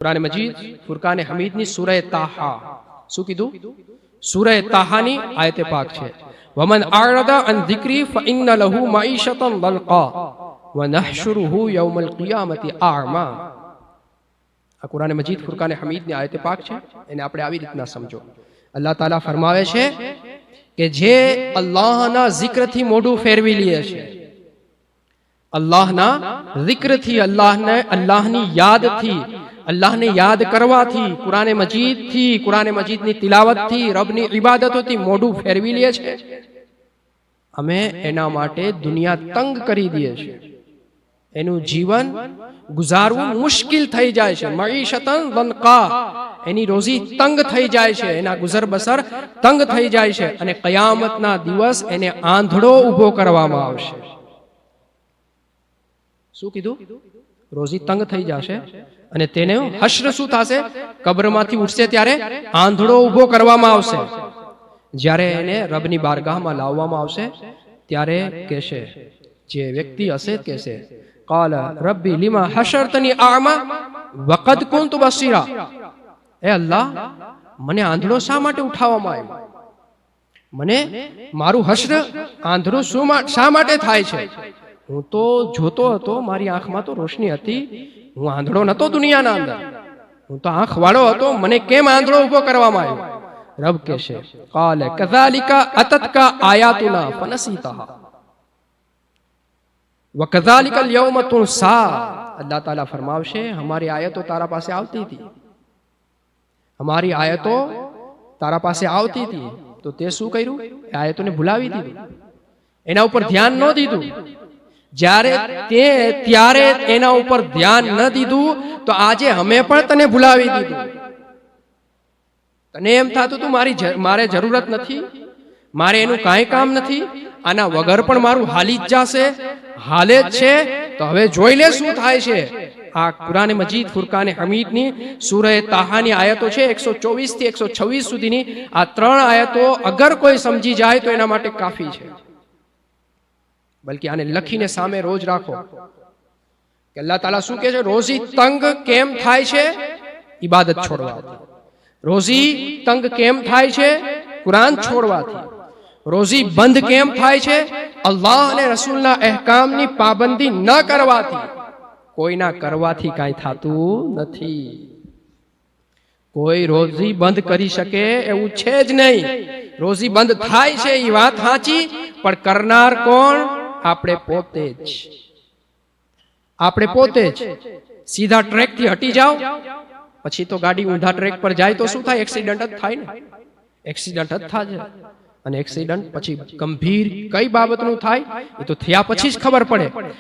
कुरान मजीद फुरकान हमीद ની સૂરા તાહા શું કીધું? સૂરા તાહાની આયતે પાક છે. વમન આરદા અન ધિક્રી ફઇન્ન લહુ માઈશતન દલકા વનહશુરુહુ યૌમલ કિયામતી આમા. આ કુરાન મજીદ ફુરકાન હમીદ ની આયતે પાક છે. એને આપણે આવી રીતના સમજો. અલ્લાહ તાલા ફરમાવે છે કે જે અલ્લાહના zikરથી મોઢું ફેરવી લે છે, અલ્લાહના zikરથી, અલ્લાહની યાદથી, અલ્લાહને યાદ કરવાથી, કુરાને મજીદથી, કુરાને મજીદની તિલાવતથી, રબની ઇબાદતોથી મોઢું ફેરવી લે છે, અમે એના માટે દુનિયા તંગ કરી દઈએ છીએ. એનું જીવન ગુજારવું મુશ્કેલ થઈ જાય છે. મઈશતન દનકા, એની રોજી તંગ થઈ જાય છે, એના ગુજર બસર તંગ થઈ જાય છે, અને કયામતના દિવસ એને આંધળો ઊભો કરવામાં આવશે. શું કીધું? રોજી તંગ થઈ જશે અને તેને હશ્ર શું થશે? કબ્રમાંથી ઉઠશે ત્યારે આંધળો ઊભો કરવામાં આવશે. જ્યારે એને રબની બારગાહમાં લાવવામાં આવશે ત્યારે કહેશે, જે વ્યક્તિ હશે કહેશે, قال ربي لما حشرتني اعمى وقد كنت بصيرا. એ અલ્લાહ, મને આંધળો શા માટે ઉઠાવવામાં આવ્યો? મને મારું હશ્ર આંધળો શા માટે થાય છે? હું તો જોતો હતો, મારી આંખમાં તો રોશની હતી, હું આંધળો નતો દુનિયાના અંદર, હું તો આંખ વાળો હતો, મને કેમ આંધળો ઉભો કરવામાં આવ્યો? રબ કહેશે, قال كذلك اتتك آياتنا فنسيتها وكذلك اليوم تنسى. અલ્લાહ તાલા ફરમાવશે, અમારી આયતો તારા પાસે આવતી હતી, અમારી આયતો તારા પાસે આવતી હતી, તો તે શું કર્યું? એ આયતોને ભૂલાવી દીધું, એના ઉપર ધ્યાન ન દીધું. ત્યારે એના ઉપર ધ્યાન ન દીધું તો આજે અમે પણ તને ભૂલાવી દીધું. તને એમ થતું તું મારે જરૂરત નથી, મારે એનું કાંઈ કામ નથી, આના વગર પણ મારું હાલી જ જશે, હાલે જ છે. તો હવે જોઈ લે શું થાય છે. આ કુરાન મજીદ ફુરકાન હમીદની સૂરા તાહાની આયતો છે, 124 થી 126 સુધીની. આ 3 આયતો અગર કોઈ સમજી જાય તો એના માટે કાફી છે. બલકે આને લખીને સામે રોજ રાખો કે અલ્લાહ તાલા શું કહે છે? રોજી તંગ કેમ થાય છે? ઇબાદત છોડવાથી. રોજી તંગ કેમ થાય છે? કુરાન છોડવાથી. રોજી બંધ કેમ થાય છે? અલ્લાહ અને રસૂલના અહેકામની પાબંદી ન કરવાથી. કોઈના કરવાથી કાંઈ થતું નથી. કોઈ રોજી બંધ કરી શકે એવું છે જ નહીં. રોજી બંધ થાય છે એ વાત સાચી, પણ કરનાર કોણ? આપણે પોતે જ. આપણે પોતે જ. સીધા ટ્રેક થી હટી જાઓ, પછી તો ગાડી ઊંધા ટ્રેક પર જાય તો શું થાય? એક્સિડન્ટ જ થાય ને. એક્સિડન્ટ જ થાય. અને એક્સિડન્ટ પછી ગંભીર કઈ બાબતનું થાય એ તો થયા પછી જ ખબર પડે.